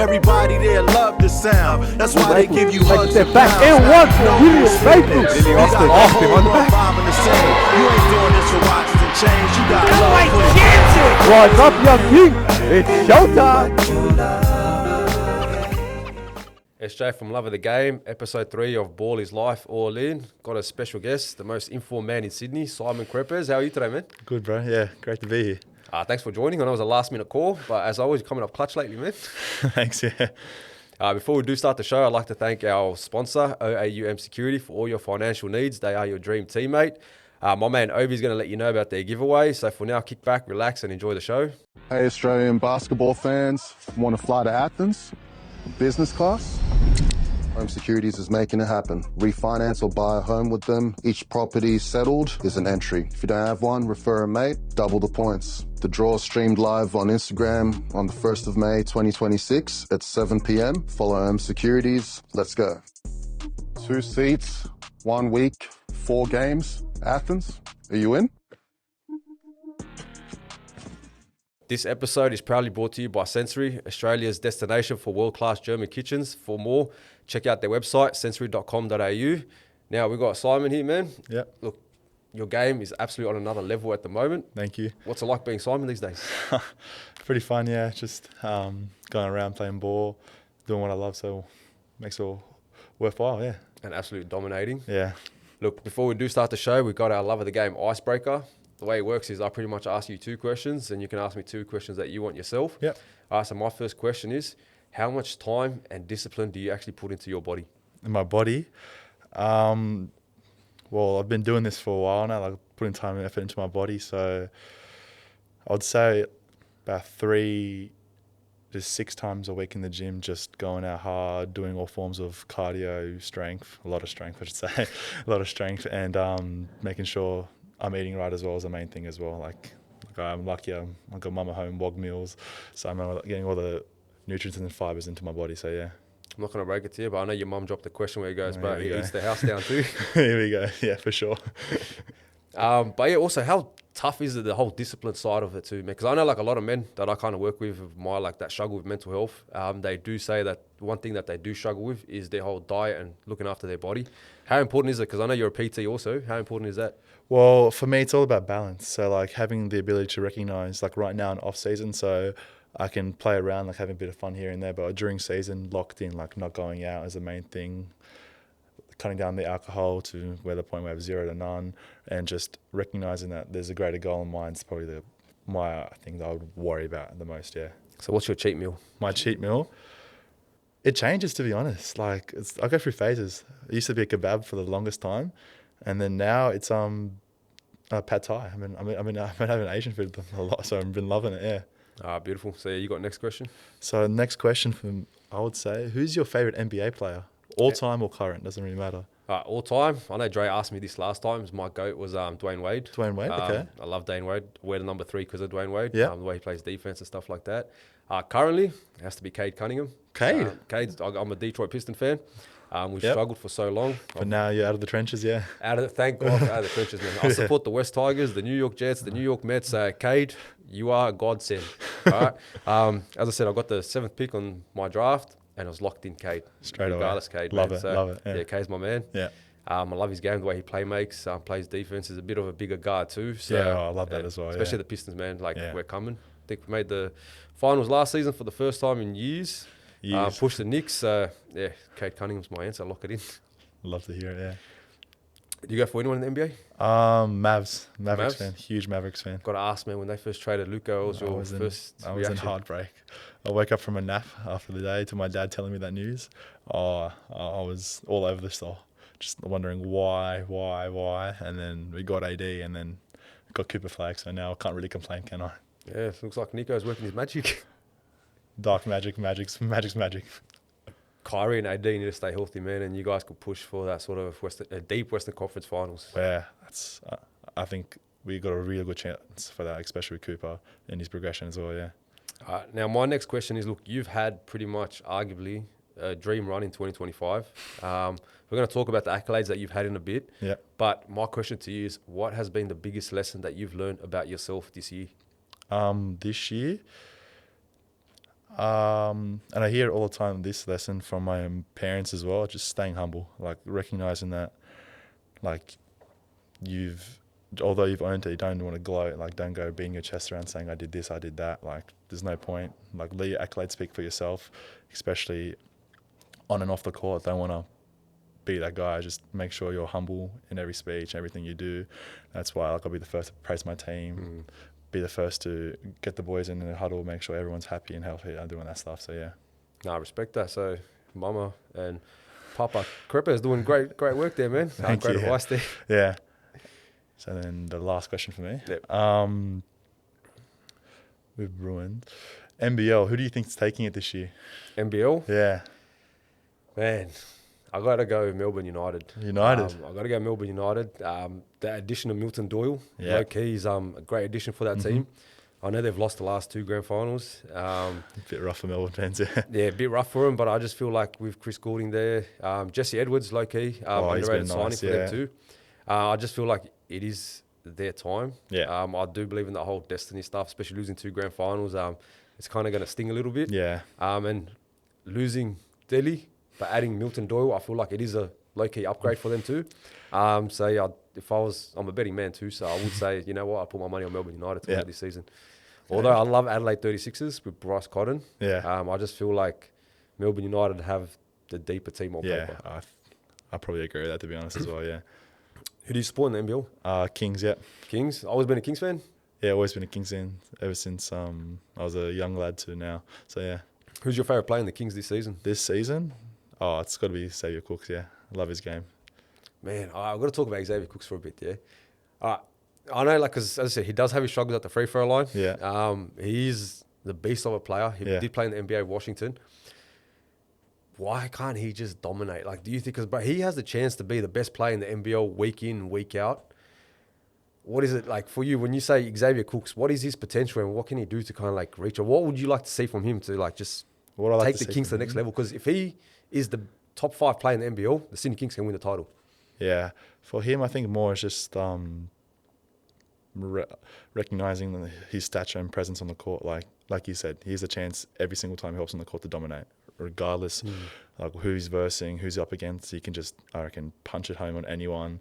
Everybody there love the sound. That's why they give you hugs and back pounds. and one for No William respect. Baker. You got the whole world bobbing the same. You ain't doing this for watches and chains. You got love for the Rise up, young king. It's showtime. SJ from Love of the Game, episode 3 of Ball is Life All In. Got a special guest, the most informed man in Sydney, Simun Krpez. How are you today, man? Good, bro. Yeah, great to be here. Thanks for joining. I know it was a last minute call, but as always, you're coming up clutch lately, man. Thanks, yeah. Before we do start the show, I'd like to thank our sponsor, OAUM Security, for all your financial needs. They are your dream teammate. My man Obi's going to let you know about their giveaway. So for now, kick back, relax, and enjoy the show. Hey, Australian basketball fans, want to fly to Athens? Business class? Home Securities is making it happen. Refinance or buy a home with them. Each property settled is an entry. If you don't have one, refer a mate, double the points. The draw is streamed live on Instagram on the 1st of May 2026 at 7 p.m. Follow Home Securities. Let's go. 2 seats, 1 week, 4 games. Athens, are you in? This episode is proudly brought to you by Sensory, Australia's destination for world-class German kitchens. For more, check out their website, sensory.com.au. Now, we've got Simon here, man. Yep. Look, your game is absolutely on another level at the moment. Thank you. What's it like being Simon these days? Pretty fun, yeah. Just going around playing ball, doing what I love, so makes it all worthwhile, yeah. And absolutely dominating. Yeah. Look, before we do start the show, we've got our Love of the Game icebreaker. The way it works is I pretty much ask you 2 questions and you can ask me 2 questions that you want yourself. Yep. So my first question is, how much time and discipline do you actually put into your body? In my body, well, I've been doing this for a while now, like putting time and effort into my body. So I'd say about 3 to 6 times a week in the gym, just going out hard, doing all forms of cardio, strength, a lot of strength, I should say, a lot of strength, and making sure I'm eating right as well as the main thing as well. Like I'm lucky, I got mum at home, wog meals, so I'm getting all the nutrients and fibers into my body. So yeah. I'm not going to break it to you, but I know your mum dropped a question where he goes, There but we he go. eats the house down too. Here we go. Yeah, for sure. But yeah, also how tough is it, the whole discipline side of it too, man? Because I know like a lot of men that I kind of work with, that struggle with mental health, they do say that one thing that they do struggle with is their whole diet and looking after their body. How important is it? Because I know you're a PT also. How important is that? Well, for me, it's all about balance. So like having the ability to recognize, like right now in off season, so I can play around, like having a bit of fun here and there, but during season, locked in, like not going out is the main thing, cutting down the alcohol to where the point where I have 0 to none, and just recognizing that there's a greater goal in mind is probably my thing that I would worry about the most, yeah. So what's your cheat meal? My cheat meal? It changes, to be honest. Like I go through phases. It used to be a kebab for the longest time, and then now it's pad thai. I've been having Asian food a lot, so I've been loving it. Yeah. Beautiful. So you got next question? So next question from, I would say, who's your favorite NBA player, all time or current? Doesn't really matter. All time. I know Dre asked me this last time. My GOAT was Dwayne Wade. Dwayne Wade. Okay. I love Dwayne Wade. Wear the number 3 because of Dwayne Wade. Yeah. The way he plays defense and stuff like that. Currently, it has to be Cade Cunningham. Cade. I'm a Detroit Piston fan. We've Yep. struggled for so long. But now you're out of the trenches, yeah. Thank God for out of the trenches, man. I support the West Tigers, the New York Jets, the New York Mets. Cade, you are a godsend. All right. As I said, I got the 7th pick on my draft, and I was locked in Cade. Straight away. Regardless, Cade. Love man. it, So, love it. Yeah, Cade's my man. Yeah. I love his game, the way he plays defense. He's a bit of a bigger guard too. So, Yeah, I love that as well, Especially yeah. the Pistons, man. Yeah. We're coming. I think we made the finals last season for the first time in years. Pushed the Knicks. Yeah, Cade Cunningham's my answer. Lock it in. Love to hear it, yeah. Do you go for anyone in the NBA? Mavericks Mavs? fan, huge Mavericks fan. Got to ask, man, when they first traded Luka, what was your first I was in reaction? heartbreak. I woke up from a nap after the day to my dad telling me that news. I was all over the store, just wondering why, and then we got AD, and then got Cooper Flag, so now I can't really complain, can I? Yeah, it looks like Nico's working his magic. Dark magic's magic. Kyrie and AD need to stay healthy, man, and you guys could push for that sort of deep Western Conference Finals. Yeah, I think we got a really good chance for that, especially with Cooper and his progression as well, yeah. Now, my next question is, look, you've had pretty much arguably a dream run in 2025. We're going to talk about the accolades that you've had in a bit. Yeah. But my question to you is, what has been the biggest lesson that you've learned about yourself this year? This year, And I hear it all the time, this lesson from my parents as well, just staying humble, like recognizing that, like, although you've owned it, you don't want to gloat, like, don't go beating your chest around saying, I did this, I did that. Like, there's no point. Like, let your accolades speak for yourself, especially on and off the court. Don't want to be that guy. Just make sure you're humble in every speech, everything you do. That's why, like, I'll be the first to praise my team, be the first to get the boys in the huddle, make sure everyone's happy and healthy. I'm doing that stuff. So yeah. No, I respect that. So, Mama and Papa Krpez doing great work there, man. Thank great you. advice there. Yeah. So then the last question for me. Yep. We've ruined NBL. Who do you think's taking it this year? NBL, Yeah. man. I got to go Melbourne United. United. I got to go Melbourne United. The addition of Milton Doyle, Yeah. low key, is a great addition for that team. I know they've lost the last 2 grand finals. A bit rough for Melbourne fans, yeah. Yeah, a bit rough for them, but I just feel like with Chris Goulding there, Jesse Edwards, low key, He's underrated been signing nice, for yeah. them too. I just feel like it is their time. Yeah. I do believe in the whole destiny stuff, especially losing 2 grand finals. It's kind of going to sting a little bit. Yeah. And losing Delhi, but adding Milton Doyle, I feel like it is a low-key upgrade for them too. So yeah, I'm a betting man too, so I would say, you know what, I'll put my money on Melbourne United to win this season. Although I love Adelaide 36ers with Bryce Cotton, Yeah. I just feel like Melbourne United have the deeper team on Yeah. paper. I probably agree with that, to be honest, as well, yeah. Who do you support in the NBL? Kings, yeah. Kings? Always been a Kings fan? Yeah, always been a Kings fan ever since I was a young lad to now. So yeah. Who's your favourite player in the Kings this season? This season, it's got to be Xavier Cooks, yeah. I love his game. Man, I've got to talk about Xavier Cooks for a bit, yeah. I know, like, 'cause as I said, he does have his struggles at the free throw line. Yeah. He's the beast of a player. He did play in the NBA of Washington. Why can't he just dominate? Like, do you think? Because he has the chance to be the best player in the NBL week in, week out. What is it like for you when you say Xavier Cooks? What is his potential and what can he do to kind of like reach? Or what would you like to see from him to like just take the Kings to the next level? Because if he is the top 5 player in the NBL, the Sydney Kings can win the title. Yeah. For him, I think more is just recognizing his stature and presence on the court. Like you said, he has a chance every single time he hops on the court to dominate, regardless like who he's versing, who's up against. He can just, I reckon, punch it home on anyone,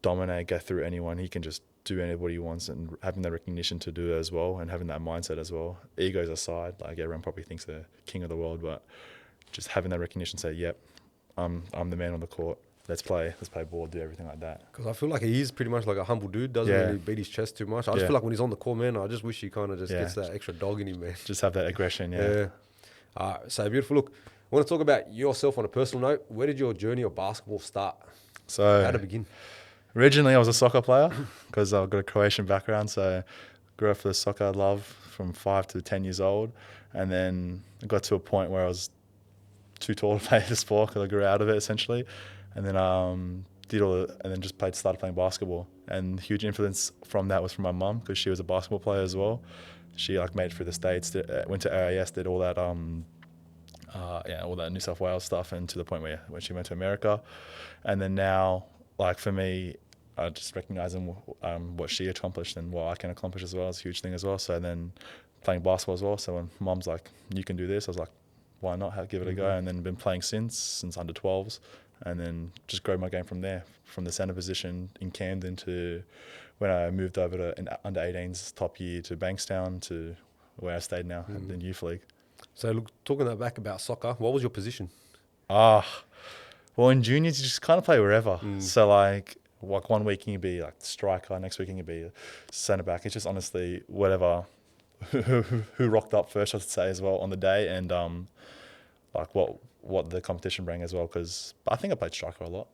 dominate, get through anyone. He can just do what he wants, and having that recognition to do it as well, and having that mindset as well. Egos aside, like everyone probably thinks they're king of the world, but just having that recognition, say, yep, I'm the man on the court. Let's play ball, do everything like that. Because I feel like he is pretty much like a humble dude, doesn't really beat his chest too much. I just feel like when he's on the court, man, I just wish he kind of just gets that extra dog in him, man. Just have that aggression, yeah. So beautiful. Look, I want to talk about yourself on a personal note. Where did your journey of basketball start? So how did it begin? Originally, I was a soccer player because I've got a Croatian background. So I grew up for the soccer love from 5 to 10 years old. And then I got to a point where I was too tall to play the sport because I grew out of it essentially. And then started playing basketball. And huge influence from that was from my mum because she was a basketball player as well. She like made it through the States, went to AIS, did all that all that New South Wales stuff, and to the point where when she went to America. And then now, like for me, just recognizing what she accomplished and what I can accomplish as well is a huge thing as well. So then playing basketball as well. So when Mom's like, you can do this, I was like, why not give it a go? And then been playing since under 12s, and then just grow my game from there, from the center position in Camden to when I moved over to under 18s top year to Bankstown to where I stayed now in youth league. So look, talking back about soccer, what was your position? Well, in juniors, you just kind of play wherever. So like 1 week you can be like striker, next week you can be centre back. It's just honestly whatever who rocked up first, I should say, as well on the day, and like what the competition bring as well. Because I think I played striker a lot.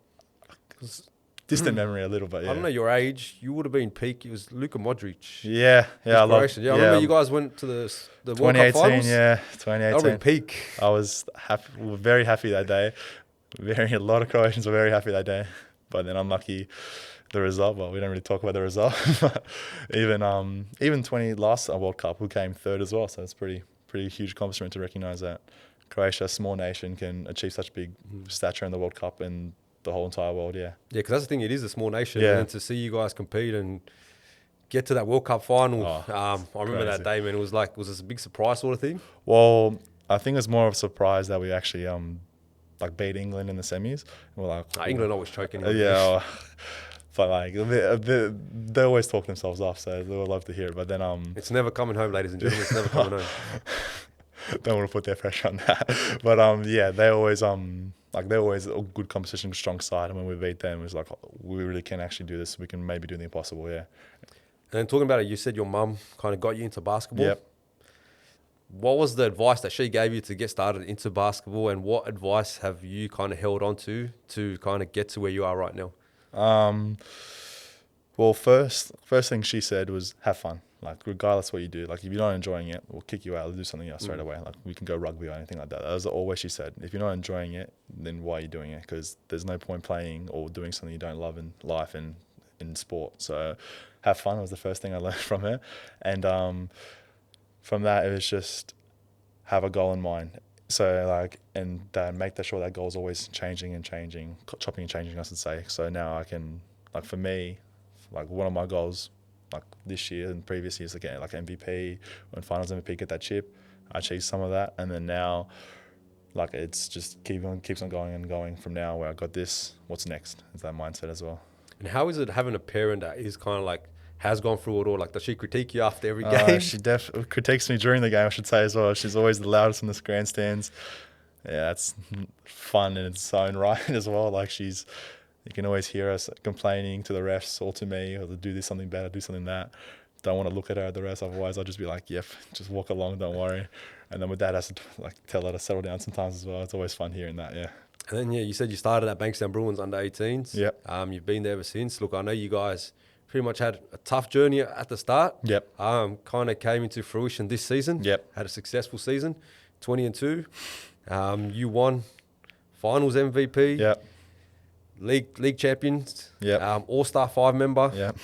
Distant memory a little bit. Yeah. I don't know your age. You would have been peak. It was Luka Modric. Yeah. I remember you guys went to the World Cup 2018. finals. Yeah, 2018. That would have been peak. I was very happy that day. A lot of Croatians were very happy that day, but then unlucky the result. Well, we don't really talk about the result. even 20 last World Cup, who came third as well. So it's pretty huge accomplishment to recognise that Croatia, a small nation, can achieve such big stature in the World Cup and the whole entire world. Yeah. Yeah, because that's the thing. It is a small nation, Yeah. and to see you guys compete and get to that World Cup final. Oh, I remember that crazy. day, man. It was this a big surprise sort of thing? Well, I think it's more of a surprise that we actually like beat England in the semis. We're like, England always choking. yeah, but like they always talk themselves off, so they would love to hear it. But then It's never coming home, ladies and gentlemen. It's never coming home. don't want to put their pressure on that. But yeah, they always they're always a good competition, strong side. And when we beat them, it was like we really can actually do this. We can maybe do the impossible. Yeah. And then talking about it, you said your mum kind of got you into basketball. Yep. What was the advice that she gave you to get started into basketball, and what advice have you kind of held on to kind of get to where you are right now? Well, first thing she said was have fun. Like regardless what you do, like if you're not enjoying it, we'll kick you out. We'll do something else straight away. Like we can go rugby or anything like that. That was always she said. If you're not enjoying it, then why are you doing it? Because there's no point playing or doing something you don't love in life and in sport. So have fun was the first thing I learned from her, and from that it was just have a goal in mind. So like, and make that sure that goal is always changing and changing, chopping and changing, I should say. So now I can, like for me, like one of my goals, like this year and previous years, again, like MVP, when finals MVP, get that chip. I achieved some of that, and then now, like it's just keeps on going and going from now. Where I got this, what's next? Is that mindset as well. And how is it having a parent that is kind of like has gone through it all? Like, does she critique you after every game? She definitely critiques me during the game, I should say, as well. She's always the loudest in the grandstands. Yeah, that's fun in its own right as well. Like you can always hear us complaining to the refs or to me, or to do this something better, do something that. Don't want to look at her at the refs, otherwise I'll just be like, yep, just walk along, don't worry. And then with that, I has to like tell her to settle down sometimes as well. It's always fun hearing that, yeah. And then, you said you started at Bankstown Bruins under 18s. Yep. You've been there ever since. Look, I know you guys pretty much had a tough journey at the start. Yep. Kind of came into fruition this season. Yep. Had a successful season, 20-2. You won finals MVP. Yep. League champions. Yep. All-Star 5 member. Yep.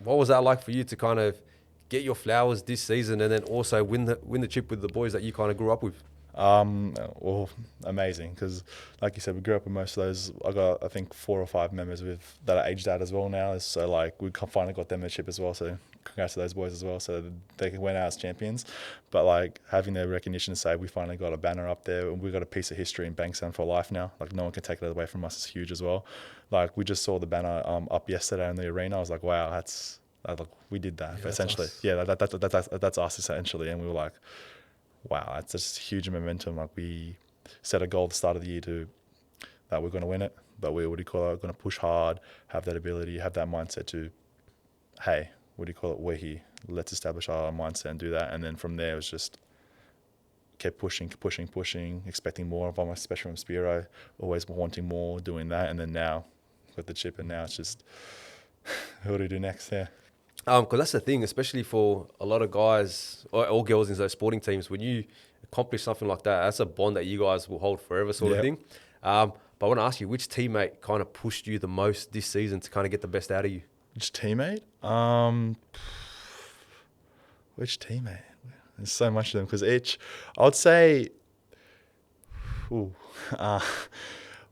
What was that like for you to kind of get your flowers this season and then also win the chip with the boys that you kind of grew up with? Well, amazing, because like you said, we grew up with most of those. I got, I think, 4 or 5 members that are aged out as well now. So like we finally got them a chip as well. So congrats to those boys as well. So they went out as champions. But like having the recognition to say we finally got a banner up there and we got a piece of history in Bankstown for life now. Like no one can take it away from us. Is huge as well. Like we just saw the banner up yesterday in the arena. I was like, wow, like we did that essentially. Us. Yeah, that's us essentially. And we were like, wow, that's just huge momentum. Like we set a goal at the start of the year that we're going to win it, but we're going to push hard, have that ability, have that mindset to, hey, we're here. Let's establish our mindset and do that. And then from there, it was just kept pushing, expecting more of them, especially from Spiro, always wanting more, doing that. And then now with the chip, and now it's just, what do we do next? Yeah. Because that's the thing, especially for a lot of guys or girls in those sporting teams, when you accomplish something like that, that's a bond that you guys will hold forever sort of thing. But I want to ask you, which teammate kind of pushed you the most this season to kind of get the best out of you? Which teammate? Which teammate? There's so much of them, because I would say,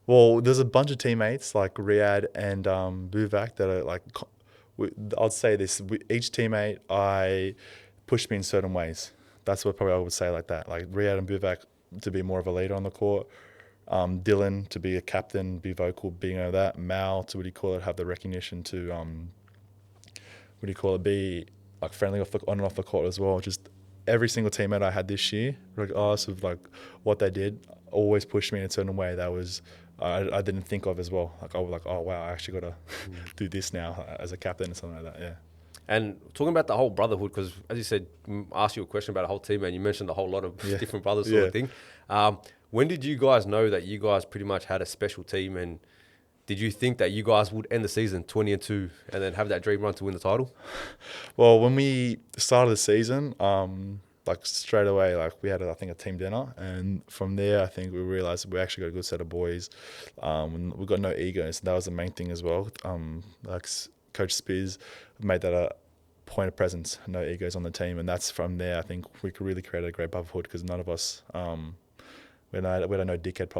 well, there's a bunch of teammates like Riyadh and Buvak that are like, I'd say this, each teammate pushed me in certain ways. That's what probably I would say like that. Like Riyadh and Buvak to be more of a leader on the court. Dylan to be a captain, be vocal, being over that. Mal to have the recognition to, be like friendly on and off the court as well. Just every single teammate I had this year, regardless of like what they did, always pushed me in a certain way that was, I didn't think of as well. Like I was like, oh wow, I actually got to do this now as a captain or something like that. Yeah. And talking about the whole brotherhood, because as you said, asked you a question about a whole team, and you mentioned a whole lot of different brothers sort of thing. When did you guys know that you guys pretty much had a special team, and did you think that you guys would end the season 20-2 and then have that dream run to win the title? Well, when we started the season, like straight away, like we had, I think, a team dinner, and from there, I think we realized we actually got a good set of boys. We got no egos. That was the main thing as well. Like Coach Spiz made that a point of presence, no egos on the team, and that's from there. I think we could really create a great brotherhood because none of us, we had no dickhead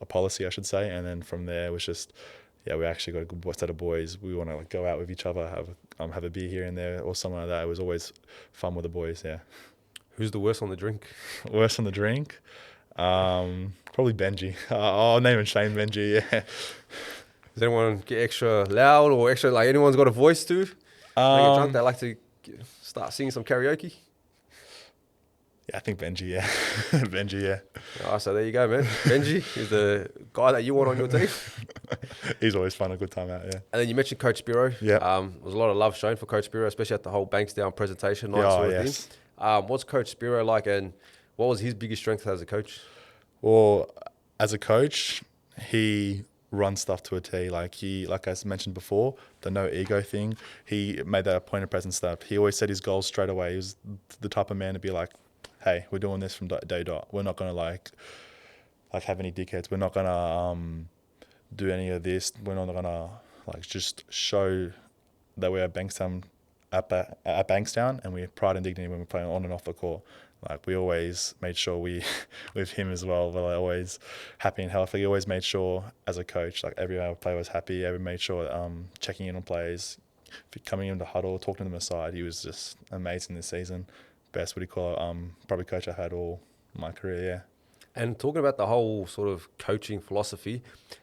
policy, I should say, and then from there it was just, yeah, we actually got a good set of boys. We want to like go out with each other, have a beer here and there or something like that. It was always fun with the boys. Yeah. Who's the worst on the drink? Worse on the drink, probably Benji. I'll name and shame Benji. Yeah. Does anyone get extra loud or extra, like anyone's got a voice too? When they get drunk, they like to start singing some karaoke. Yeah, I think Benji. Yeah, Benji. Yeah. Oh, so there you go, man. Benji is the guy that you want on your team. He's always fun, a good time out. Yeah. And then you mentioned Coach Spiro. Yeah. There was a lot of love shown for Coach Spiro, especially at the whole Bankstown presentation night sort of thing. What's Coach Spiro like, and what was his biggest strength as a coach? Well, as a coach, he runs stuff to a T. Like I mentioned before, the no ego thing. He made that a point of presence that he always set his goals straight away. He was the type of man to be like, hey, we're doing this from day dot. We're not gonna like have any dickheads. We're not gonna do any of this. We're not gonna like just show that we're at Bankstown at Bankstown, and we have pride and dignity when we're playing on and off the court. Like we always made sure we, with him as well, we're always happy and healthy. He always made sure as a coach, like every player was happy. Every made sure checking in on players, coming into huddle, talking to them aside. He was just amazing this season. Best, what do you call it? Probably coach I've had all my career. Yeah. And talking about the whole sort of coaching philosophy,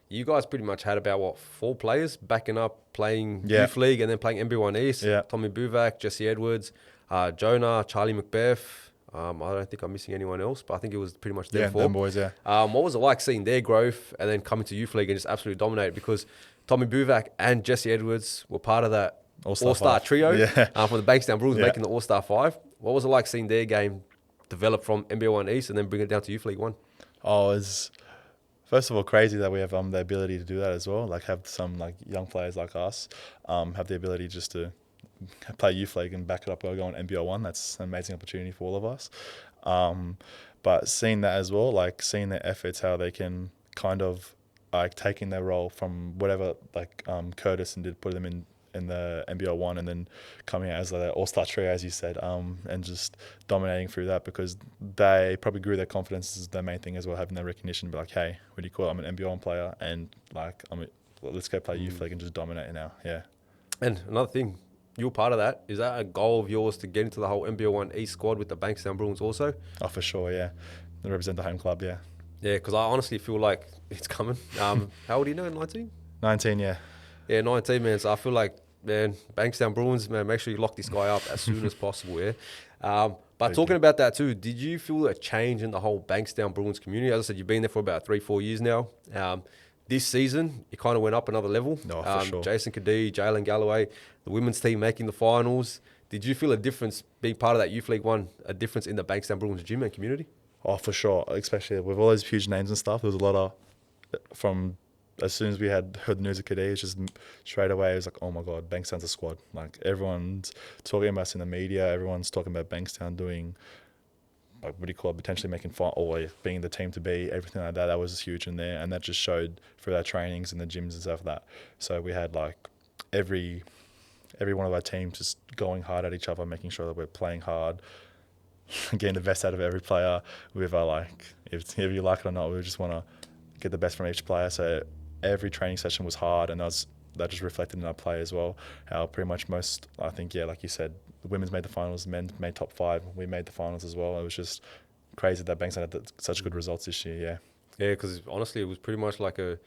you guys pretty much had about 4 players backing up playing youth league and then playing MB1 East. Yeah. Tommy Buvak, Jesse Edwards, Jonah, Charlie Macbeth. I don't think I'm missing anyone else, but I think it was pretty much them 4. Them boys, yeah. What was it like seeing their growth and then coming to youth league and just absolutely dominate? Because Tommy Buvak and Jesse Edwards were part of that All-Star trio from the Bankstown Bruins making the All-Star 5. What was it like seeing their game develop from MB1 East and then bring it down to Youth League 1? Oh, it's first of all crazy that we have the ability to do that as well. Like have some like young players like us have the ability just to play Youth League and back it up by going NBL 1. That's an amazing opportunity for all of us. But seeing that as well, like seeing their efforts, how they can kind of like taking their role from whatever like Curtis and did put them in the NBL 1 and then coming out as the all-star trio, as you said, and just dominating through that because they probably grew their confidence is the main thing as well, having that recognition, be like, hey, what do you call it? I'm an NBL 1 player and like, let's go play Youth League and just dominate now. Yeah. And another thing, you're part of that. Is that a goal of yours to get into the whole NBL 1 East squad with the Bankstown Bruins also? Oh, for sure, yeah. They represent the home club, yeah. Yeah, because I honestly feel like it's coming. How old are you now, 19? 19, yeah. Yeah, 19, man. So I feel like, man, Bankstown Bruins, man, make sure you lock this guy up as soon as possible, yeah? But talking about that too, did you feel a change in the whole Bankstown Bruins community? As I said, you've been there for about 3-4 years now. This season, it kind of went up another level. No, for sure. Jason Kadee, Jalen Galloway, the women's team making the finals. Did you feel a difference being part of that Youth League 1, a difference in the Bankstown Bruins gym and community? Oh, for sure. Especially with all those huge names and stuff, there was a lot of, from as soon as we had heard the news of Kadee, it's just straight away, it was like, oh my God, Bankstown's a squad. Like everyone's talking about us in the media, everyone's talking about Bankstown doing, like, what do you call it, potentially making fun or being the team to be, everything like that. That was huge in there. And that just showed through our trainings and the gyms and stuff like that. So we had like every one of our teams just going hard at each other, making sure that we're playing hard, getting the best out of every player. With our like, if you like it or not, we just want to get the best from each player. So every training session was hard, and that just reflected in our play as well. How pretty much most, I think, yeah, like you said, the women's made the finals, the men made top 5. We made the finals as well. It was just crazy that Bankstown had such good results this year, yeah. Yeah, because honestly, it was pretty much like a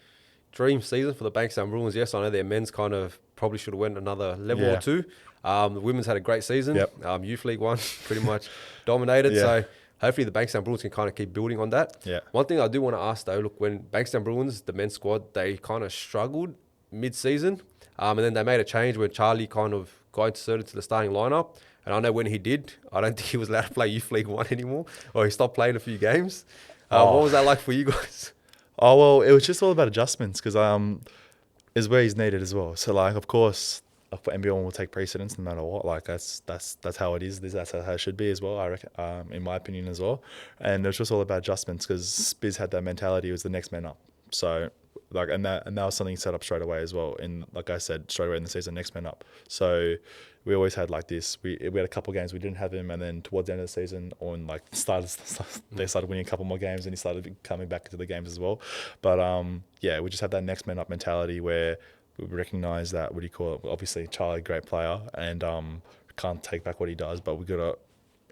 dream season for the Bankstown Bruins. Yes, I know their men's kind of probably should have went another level or two. The women's had a great season. Yep. Youth League 1 pretty much dominated. Yeah. So hopefully the Bankstown Bruins can kind of keep building on that. Yeah. One thing I do want to ask though, look, when Bankstown Bruins, the men's squad, they kind of struggled mid-season. And then they made a change when Charlie kind of got inserted to the starting lineup. And I know when he did, I don't think he was allowed to play Youth League 1 anymore, or he stopped playing a few games. What was that like for you guys? Oh, well, it was just all about adjustments because is where he's needed as well. So, like, of course, NBL will take precedence no matter what. Like, that's how it is. That's how it should be as well, I reckon, in my opinion as well. And it was just all about adjustments because Spiz had that mentality. It was the next man up. So like, and that was something set up straight away as well. And like I said, straight away in the season, next man up. So we always had like this. We had a couple of games we didn't have him, and then towards the end of the season, on like they started winning a couple more games, and he started coming back into the games as well. But yeah, we just had that next man up mentality where we recognize that, what do you call it? Obviously, Charlie, great player, and can't take back what he does, but we got to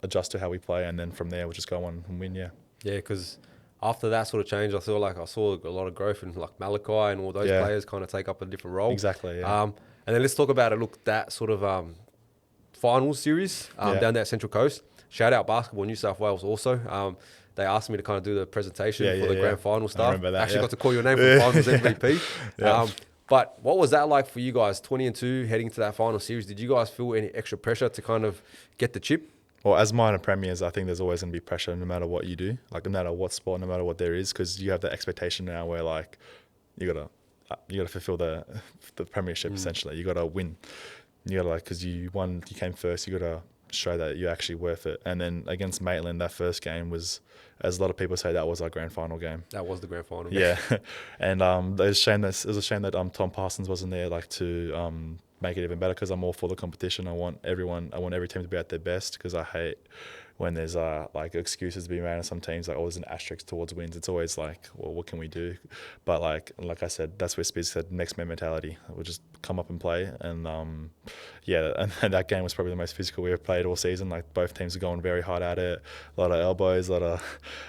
adjust to how we play, and then from there we'll just go on and win. Yeah. Yeah, because after that sort of change, I saw a lot of growth in like Malachi and all those players kind of take up a different role. Exactly. Yeah. And then let's talk about it. Look, that sort of finals series down there at Central Coast. Shout out Basketball New South Wales also. They asked me to kind of do the presentation for the grand final stuff. I remember that. Actually got to call your name for the finals MVP. Yeah. But what was that like for you guys, 20-2, heading to that final series? Did you guys feel any extra pressure to kind of get the chip? Well, as minor premiers, I think there's always going to be pressure no matter what you do, like no matter what sport, no matter what there is, because you have the expectation now where like you gotta fulfill the premiership essentially. You gotta win. You gotta because you came first. You gotta show that you're actually worth it. And then against Maitland, that first game was, as a lot of people say, that was our grand final game. That was the grand final. Yeah, and it was a shame that Tom Parsons wasn't there, like to make it even better, because I'm all for the competition. I want every team to be at their best, because I hate when there's like excuses to be made on some teams, like always an asterisk towards wins. It's always like, well, what can we do? But like I said, that's where Spiz said next man mentality. We'll just come up and play. And yeah, and that game was probably the most physical we ever played all season. Like both teams are going very hard at it, a lot of elbows, a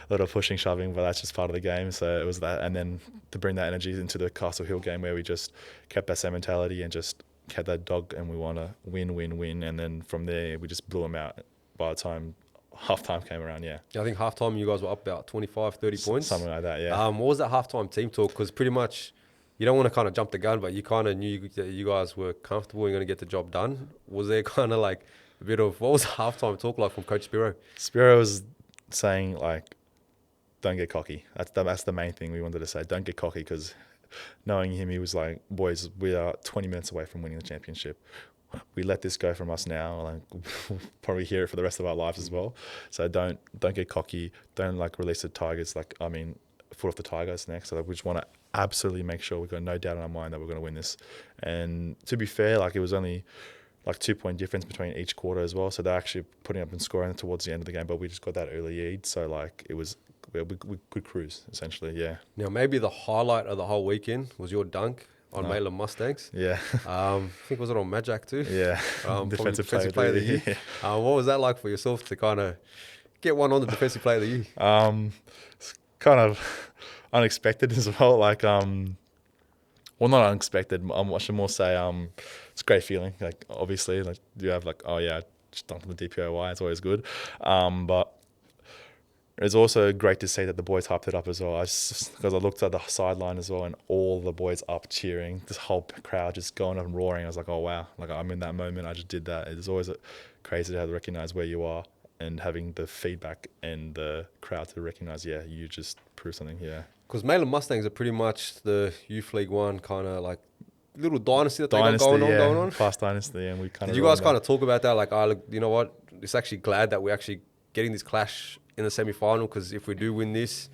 lot of pushing, shoving, but that's just part of the game. So it was that, and then to bring that energy into the Castle Hill game where we just kept that same mentality and just had that dog, and we want to win, and then from there we just blew them out by the time halftime came around. Yeah, I think halftime you guys were up about 25, 30 points. Something like that, yeah. What was that halftime team talk? Because pretty much you don't want to kind of jump the gun, but you kind of knew that you guys were comfortable and going to get the job done. Was there kind of like a bit of, what was the halftime talk like from Coach Spiro? Spiro was saying like, don't get cocky. That's the main thing we wanted to say. Don't get cocky, because knowing him, he was like, boys, we are 20 minutes away from winning the championship. We let this go from us now, like we'll probably hear it for the rest of our lives as well. So don't get cocky. Don't like release the Tigers. Like, I mean, foot off the Tigers next. So we just want to absolutely make sure we've got no doubt in our mind that we're going to win this. And to be fair, like it was only like 2-point difference between each quarter as well. So they're actually putting up and scoring towards the end of the game, but we just got that early lead. So like it was, we could cruise essentially. Yeah. Now maybe the highlight of the whole weekend was your dunk on Maitland Mustangs. Yeah. I think was it on Majak too? Yeah. Defensive player of the year. Yeah. What was that like for yourself to kind of get one on the defensive player of the year? It's kind of unexpected as well. Like, well, not unexpected. I should more say, it's a great feeling. Like, obviously, like you have like, oh yeah, I just dunked on the DPOY. It's always good. But it's also great to see that the boys hyped it up as well. Because I looked at the sideline as well, and all the boys up cheering, this whole crowd just going up and roaring. I was like, oh wow, like I'm in that moment. I just did that. It's always crazy to have to recognize where you are, and having the feedback and the crowd to recognize, yeah, you just proved something. Yeah. Because Maitland Mustangs are pretty much the Youth League One kind of like little dynasty that they got going on. Past dynasty, and we kind of. Did you guys kind of talk about that? Like, look, you know what? It's actually glad that we're actually getting this clash in the semi-final, because if we do win this,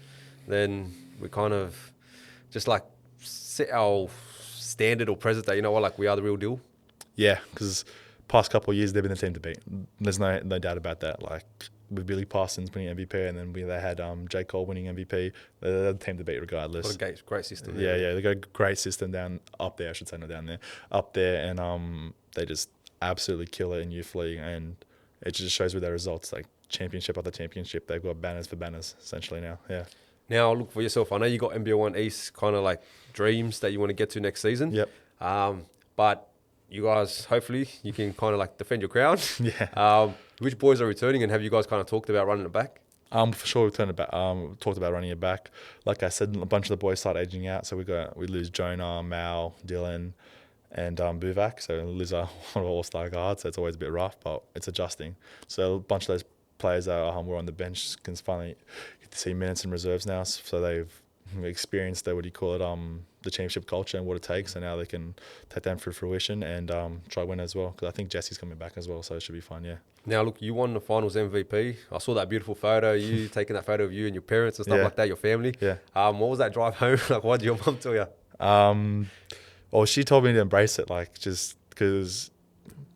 then we kind of just like set our standard or precedent that, you know what, like we are the real deal. Yeah, because past couple of years they've been the team to beat. There's no doubt about that. Like with Billy Parsons winning MVP, and then they had J. Cole winning MVP. They're the team to beat regardless. What a great system. Yeah, they got a great system up there. I should say, not down there, up there, and they just absolutely kill it in youth league, and it just shows with their results. Like championship after championship, they've got banners for banners essentially now. Yeah. Now look for yourself. I know you got NBL 1 East kind of like dreams that you want to get to next season. Yep. But you guys, hopefully, you can kind of like defend your crown. Yeah. Which boys are returning, and have you guys kind of talked about running it back? For sure, we've turned it back. Talked about running it back. Like I said, a bunch of the boys start aging out, so we lose Jonah, Mal, Dylan, and Buvak. So we lose one of our all-star guards. So it's always a bit rough, but it's adjusting. So a bunch of those players that were on the bench can finally get to see minutes in reserves now. So they've experienced the the championship culture and what it takes, and now they can take that for fruition and try win as well. Because I think Jesse's coming back as well, so it should be fun. Yeah. Now, look, you won the finals MVP. I saw that beautiful photo, you taking that photo of you and your parents and stuff Yeah. like that, your family. Yeah. What was that drive home? Like, what did your mum tell you? Well, she told me to embrace it, like just because,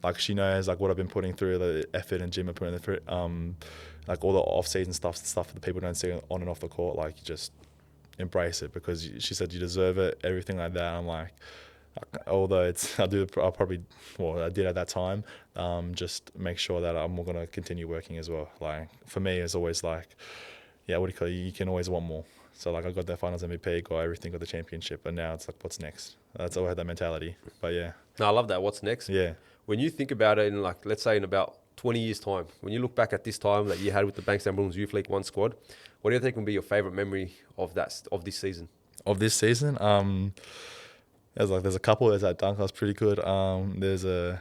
like she knows like what I've been putting through, the effort and gym I put in through, like all the off-season stuff that people don't see on and off the court. Like, just embrace it, because she said you deserve it, everything like that. I'm like, although I did at that time, just make sure that I'm going to continue working as well. Like, for me, it's always like, yeah, what do you call it? You can always want more. So like, I got that finals MVP, got everything, got the championship, and now it's like, what's next? That's always had that mentality. But yeah. No, I love that. What's next? Yeah. When you think about it in, like, let's say in about 20 years' time, when you look back at this time that you had with the Bankstown Bruins Youth League 1 squad, what do you think will be your favourite memory of this season? Of this season, there's a couple. There's that dunk, that was pretty good. There's a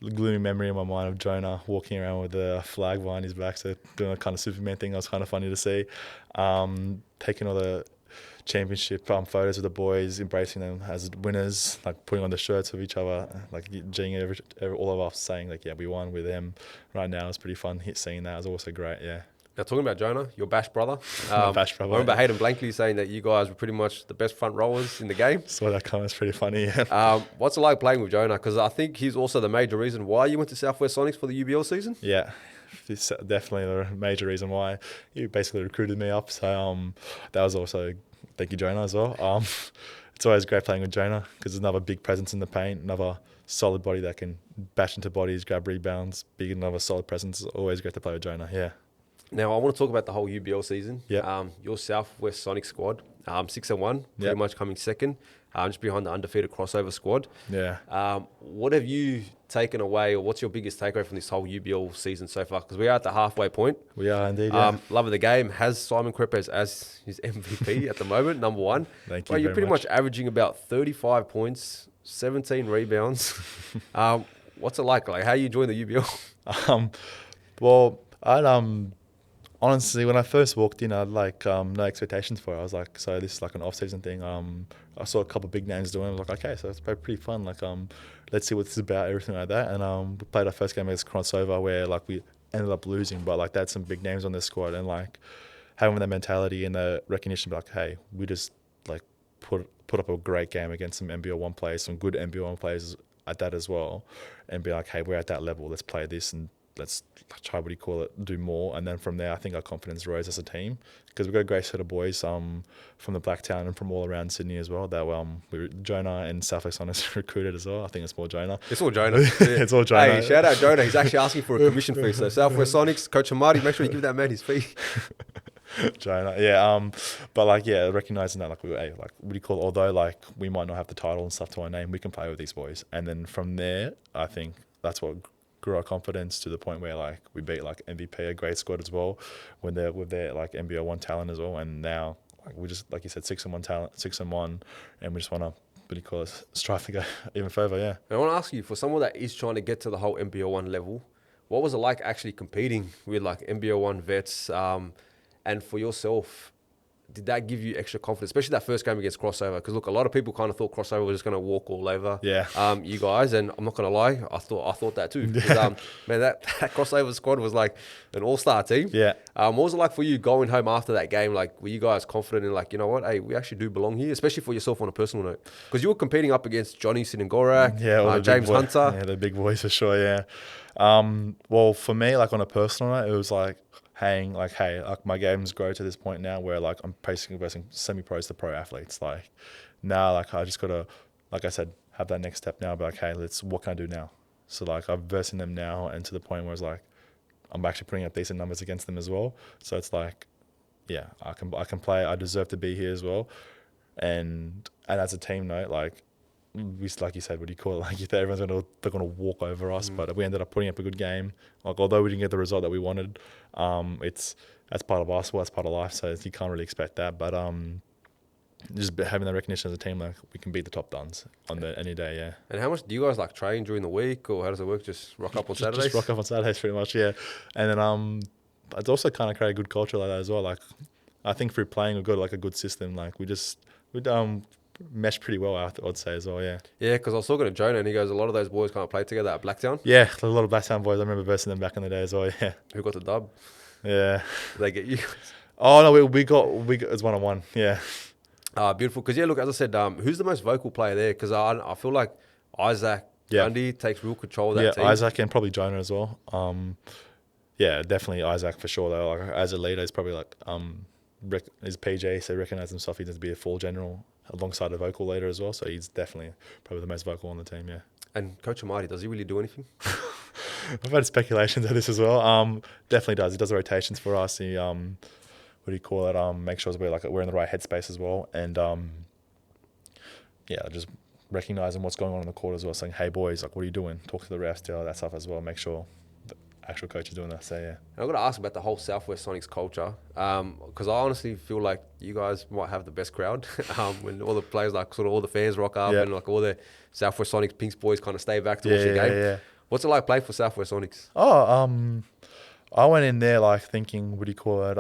gloomy memory in my mind of Jonah walking around with a flag behind his back, so doing a kind of Superman thing. That was kind of funny to see. Taking all the championship photos of the boys, embracing them as winners, like putting on the shirts of each other, like all of us saying like, yeah, we won with them. Right now, it's pretty fun. Seeing that is also great. Yeah. Now, talking about Jonah, your Bash brother. My Bash brother. I remember Hayden Blankley saying that you guys were pretty much the best front rowers in the game. So that comment's pretty funny. What's it like playing with Jonah? Because I think he's also the major reason why you went to Southwest Sonics for the UBL season. Yeah. It's definitely the major reason why he basically recruited me up. So that was also, thank you, Jonah, as well. It's always great playing with Jonah, because there's another big presence in the paint, another solid body that can bash into bodies, grab rebounds, big, another solid presence. It's always great to play with Jonah, yeah. Now, I want to talk about the whole UBL season. Yeah. Your Southwest Sonic squad, 6-1, Yeah. pretty much coming second, just behind the undefeated crossover squad. Yeah. What have you taken away, or what's your biggest takeaway from this whole UBL season so far? Because we are at the halfway point. We are indeed, yeah. Love of the game has Simon Krpez as his MVP at the moment, number one. Thank you Well, you're very pretty much. much averaging about 35 points, 17 rebounds. What's it like? Like, how are you enjoying the UBL? Well, honestly, when I first walked in, I had no expectations for it. I was like, so this is like an off-season thing. I saw a couple of big names doing it. I was like, okay, so it's pretty fun. Like, let's see what this is about, everything like that. And we played our first game against crossover, where like we ended up losing, but like they had some big names on this squad, and like having that mentality and the recognition, like, hey, we just like put up a great game against some NBL 1 players, some good NBL 1 players at that as well, and be like, hey, we're at that level. Let's play this and let's try, do more. And then from there, I think our confidence rose as a team, because we've got a great set of boys from the Blacktown and from all around Sydney as well, that Jonah and Southwest Sonics recruited as well. I think it's more Jonah. It's all Jonah. It's all Jonah. Hey, shout out Jonah. He's actually asking for a commission fee. So Southwest Sonics, Coach Amadi, make sure you give that man his fee. Jonah, yeah. But like, yeah, recognizing that, like, although like we might not have the title and stuff to our name, we can play with these boys. And then from there, I think that's what grew our confidence to the point where like we beat like MVP, a great squad as well, when they're with their like NBL 1 talent as well. And now like we just, like you said, 6-1 talent, 6-1, and we just want to strive to go even further. Yeah. And I want to ask you, for someone that is trying to get to the whole NBL 1 level, what was it like actually competing with like NBL 1 vets? And for yourself, did that give you extra confidence, especially that first game against crossover? Because look, a lot of people kind of thought crossover was just going to walk all over you guys, and I'm not going to lie, I thought that too. Because, man, that crossover squad was like an all-star team. Yeah. What was it like for you going home after that game? Like, were you guys confident in like, you know what, hey, we actually do belong here, especially for yourself on a personal note? Because you were competing up against Johnny Sinangorak, James Hunter. Yeah, the big boys for sure. Yeah. Well, for me, like on a personal note, it was like, hey, like my games grow to this point now where like I'm basically versing semi-pros to pro athletes. Like now, like I just gotta, like I said, have that next step now. But like, hey, what can I do now? So like I'm versing them now, and to the point where it's like I'm actually putting up decent numbers against them as well. So it's like, yeah, I can play. I deserve to be here as well. And as a team note, like you said, what do you call it? Like, you think they're gonna walk over us, but we ended up putting up a good game. Like, although we didn't get the result that we wanted, that's part of basketball, that's part of life. So you can't really expect that. But just having that recognition as a team, like we can beat the top duns on any day. Yeah. And how much do you guys like train during the week, or how does it work? Just rock up on Saturdays? Just rock up on Saturdays, pretty much. Yeah. And then it's also kind of create a good culture like that as well. Like I think through playing, we've got like a good system. Like we mesh pretty well, I'd say as well. Yeah. Yeah, because I was talking to Jonah and he goes, a lot of those boys kind of play together at Blacktown. Yeah, a lot of Blacktown boys. I remember versing them back in the day as well. Yeah. Who got the dub? Yeah. Did they get you? Oh no, we got it's 1-on-1. Yeah. Beautiful. Because, yeah, look, as I said, who's the most vocal player there? Because I feel like Isaac Gundy takes real control of that team. Isaac and probably Jonah as well. Yeah, definitely Isaac for sure though. Like as a leader, he's probably like is PJ, so recognise himself. He needs to be a full general alongside a vocal leader as well. So he's definitely probably the most vocal on the team. Yeah. And Coach Amadi, does he really do anything? I've had speculations of this as well. Definitely does. He does the rotations for us. He what do you call it? Make sure we're in the right headspace as well. And just recognizing what's going on in the court as well. Saying, hey boys, like what are you doing? Talk to the refs, do all that stuff as well. Make sure the actual coach is doing that. So yeah. And I've got to ask about the whole Southwest Sonics culture, because I honestly feel like you guys might have the best crowd when all the players, like sort of all the fans rock up and like all the Southwest Sonics Pinks boys kind of stay back to watch the game. Yeah. What's it like playing for Southwest Sonics? I went in there like thinking, what do you call it?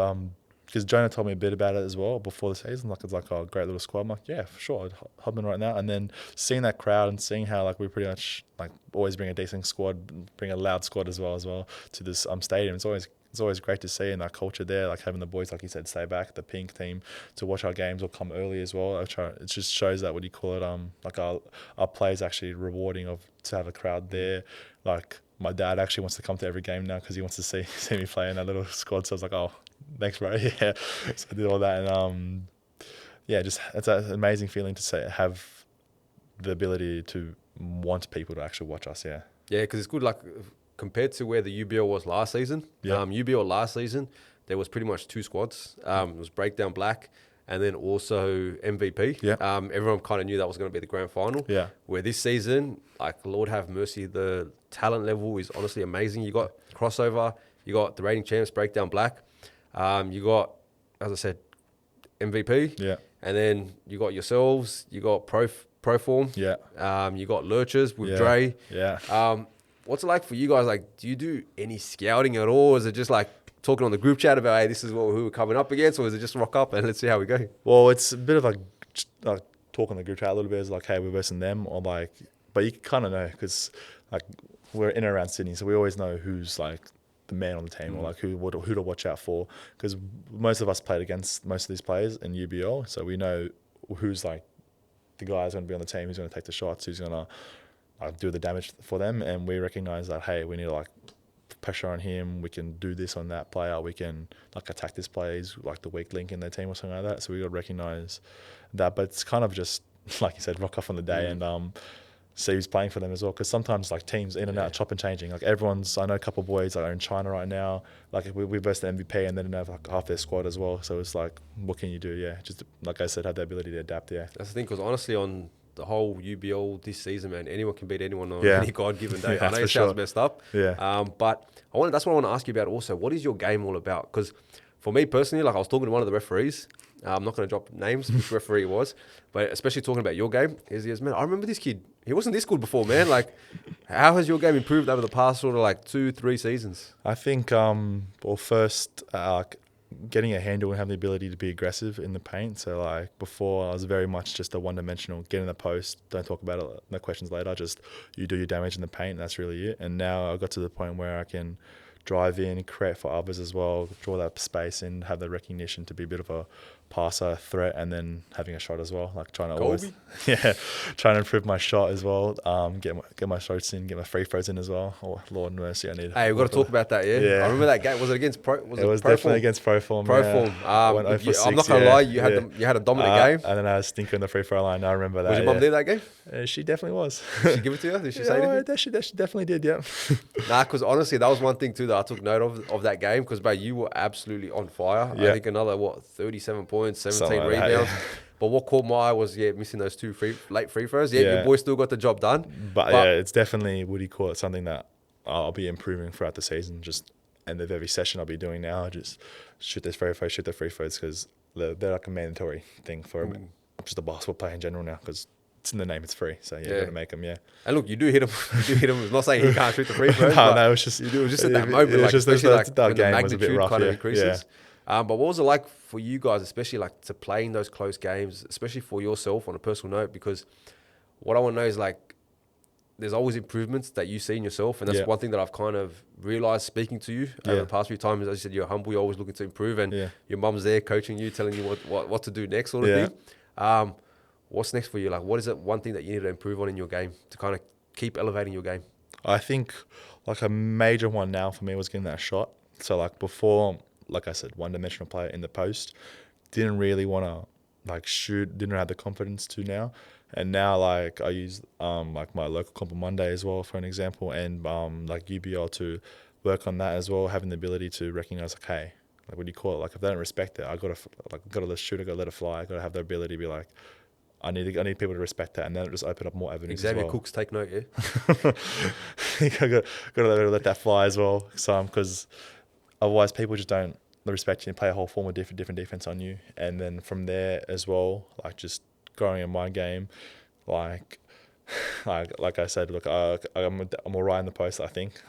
Because Jonah told me a bit about it as well before the season. Like it's like a great little squad. I'm like, yeah, for sure, I'd hop in right now. And then seeing that crowd and seeing how like we pretty much like always bring a decent squad, bring a loud squad as well to this stadium. It's always great to see, and that culture there, like having the boys, like you said, stay back, the pink team to watch our games or come early as well. It just shows that, what do you call it? Like our players actually rewarding to have a crowd there. Like my dad actually wants to come to every game now because he wants to see me play in that little squad. So I was like, oh, thanks, bro. Yeah. So I did all that, and just it's an amazing feeling to have the ability to want people to actually watch us. Yeah. Yeah, because it's good. Like compared to where the UBL was last season. UBL last season, there was pretty much two squads. It was Breakdown Black and then also MVP. Yeah. Everyone kind of knew that was going to be the grand final. Yeah. Where this season, like Lord have mercy, the talent level is honestly amazing. You got Crossover, you got the reigning champs Breakdown Black, you got, as I said, MVP. Yeah. And then you got yourselves, you got Proform. Yeah. You got Lurchers with Dre. Yeah. What's it like for you guys? Like, do you do any scouting at all? Is it just like talking on the group chat about, hey, this is who we're coming up against, or is it just rock up and let's see how we go? Well, it's a bit of like talking on the group chat a little bit. It's like, hey, we're versing them, or like, but you kind of know because like we're in and around Sydney, so we always know who's like the man on the team or like who to watch out for, because most of us played against most of these players in UBL, so we know who's like the guys going to be on the team, who's going to take the shots, who's going to do the damage for them, and we recognize that, hey, we need to like pressure on him, we can do this on that player, we can like attack this player, he's like the weak link in their team or something like that. So we got to recognize that, but it's kind of just like you said, rock off on the day and see who's playing for them as well, because sometimes like teams in and out, chop and changing. Like I know a couple of boys that are in China right now, like we versed the MVP and then have like half their squad as well, so it's like, what can you do? Yeah, just like I said, have the ability to adapt. Yeah, that's the thing, because honestly on the whole UBL this season, man, anyone can beat anyone on any God-given day. I know it sounds messed up, but that's what I want to ask you about also. What is your game all about? Because for me personally, like I was talking to one of the referees, I'm not going to drop names, which referee it was, but especially talking about your game, he goes, man, I remember this kid. He wasn't this good before, man. Like, how has your game improved over the past sort of like 2-3 seasons? I think, first, getting a handle and having the ability to be aggressive in the paint. So like before, I was very much just a one-dimensional, get in the post, don't talk about it, no questions later, just you do your damage in the paint, that's really it. And now I got to the point where I can drive in, create for others as well, draw that space and have the recognition to be a bit of a passer, threat, and then having a shot as well. Like trying to trying to improve my shot as well. Get my shots in, get my free throws in as well. Oh Lord mercy, I need. Hey, we've got to talk about that. Yeah, I remember that game. Was it against Pro? It was definitely against Proform. Proform. Yeah. I'm not gonna lie, you had a dominant game, and then I was stinking in the free throw line. I remember that. Was your mum there that game? She definitely was. Did she give it to you? Did she say anything? She definitely did. Yeah. Nah, because honestly, that was one thing too that I took note of that game, because you were absolutely on fire. I think another 37 points, 17 rebounds. But what caught my eye was missing those two late free throws. Your boy still got the job done. But it's definitely, what do you call it, something that I'll be improving throughout the season. Just end of every session I'll be doing now. Just shoot the free throws, because they're like a mandatory thing for just a basketball player in general now, because it's in the name, it's free. So you got to make them, And look, you do hit him. I'm not saying he can't shoot the free throws. No, it was just at that moment. It was just especially that game the magnitude was a bit rough, kind of increases. But what was it like for you guys, especially like to play in those close games, especially for yourself on a personal note? Because what I want to know is like, there's always improvements that you see in yourself. And that's one thing that I've kind of realized speaking to you over the past few times. As you said, you're humble, you're always looking to improve, and your mum's there coaching you, telling you what to do next sort of thing. What's next for you? Like, what is it one thing that you need to improve on in your game to kind of keep elevating your game? I think like a major one now for me was getting that shot. So like before, like I said, one-dimensional player in the post, didn't really want to like shoot, didn't have the confidence to now. And now like I use like my local comp on Monday as well for an example, and like UBL to work on that as well, having the ability to recognize, like, hey, like what do you call it? Like if they don't respect it, I gotta let shoot, I gotta let it fly, I gotta have the ability to be like, I need people to respect that, and then it just open up more avenues. Xavier as well. Cooks, take note, yeah. I gotta let that fly as well, because otherwise people just don't respect you and play a whole form of different defense on you. And then from there as well, like just growing in my game, like I said, look, I'm alright in the post, I think.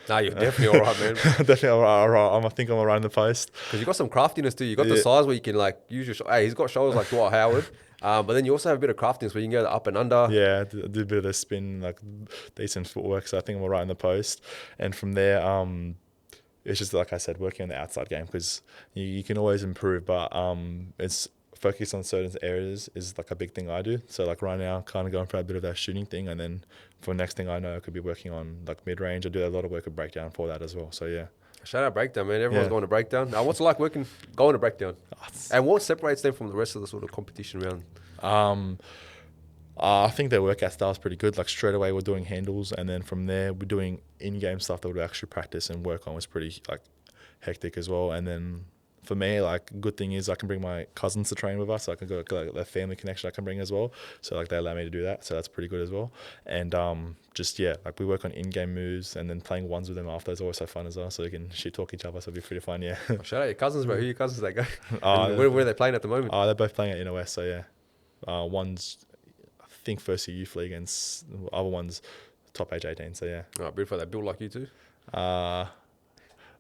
Nah, you're definitely all right, man. Definitely alright. I think I'm alright in the post. Because you got some craftiness too. You got the size where you can like use your. Hey, he's got shoulders like Dwight Howard. But then you also have a bit of craftiness where you can go up and under. Yeah, I did a bit of the spin, like decent footwork. So I think I'm alright in the post. And from there, it's just like I said, working on the outside game, because you can always improve, but it's focus on certain areas is like a big thing I do. So like right now, kind of going for a bit of that shooting thing, and then for the next thing I know, I could be working on like mid range. I do a lot of work at breakdown for that as well. So yeah. Shout out breakdown, man. Everyone's going to breakdown. Now, what's it like going to breakdown? And what separates them from the rest of the sort of competition round? I think their workout style is pretty good. Like straight away, we're doing handles, and then from there, we're doing in-game stuff that we actually practice and work on. Was pretty like hectic as well. And then for me, like good thing is I can bring my cousins to train with us. So I can go like that family connection I can bring as well. So like they allow me to do that. So that's pretty good as well. And like we work on in-game moves, and then playing ones with them after is always so fun as well. So we can shit talk each other. So it'll be pretty fun. Yeah. Oh, shout out your cousins, bro. Who are your cousins that go? Where are they playing at the moment? They're both playing at Inner West. So yeah, one's I think first year youth league, and the other one's top age 18. So yeah. Oh, beautiful. They build like you too.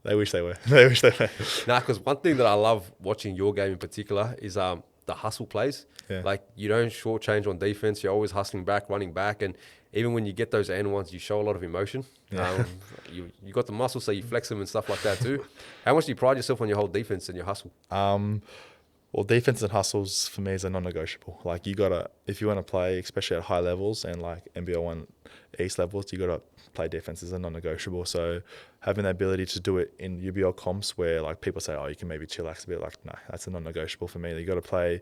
They wish they were. They wish they were. Nah, because one thing that I love watching your game in particular is the hustle plays. Yeah. Like you don't shortchange on defense. You're always hustling back, running back, and even when you get those end ones, you show a lot of emotion. Yeah. You got the muscle, so you flex them and stuff like that too. How much do you pride yourself on your whole defense and your hustle? Well, defense and hustles for me is a non-negotiable. Like you gotta, if you want to play, especially at high levels and like NBL 1 East levels, you gotta play defense as a non-negotiable. So having the ability to do it in UBL comps where like people say, oh, you can maybe chillax a bit, like no, that's a non-negotiable for me. You got to play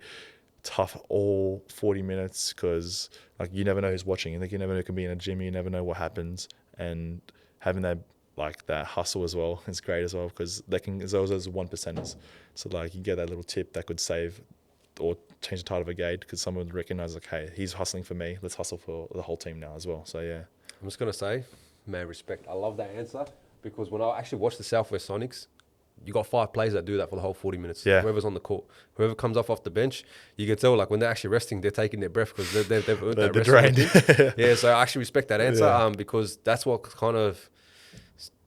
tough all 40 minutes, because like you never know who's watching. You never know who can be in a gym. You never know what happens, and having that like that hustle as well is great as well, because they can as well as 1%ers. So like you get that little tip that could save or change the tide of a gate, because someone would recognize like, hey, he's hustling for me. Let's hustle for the whole team now as well. So yeah. I'm just gonna say, man, respect. I love that answer, because when I actually watched the Southwest Sonics, you got 5 players that do that for the whole 40 minutes. Yeah. Whoever's on the court, whoever comes off the bench, you can tell like when they're actually resting, they're taking their breath, because they've earned that rest. Drained. Yeah, so I actually respect that answer, Yeah. because that's what kind of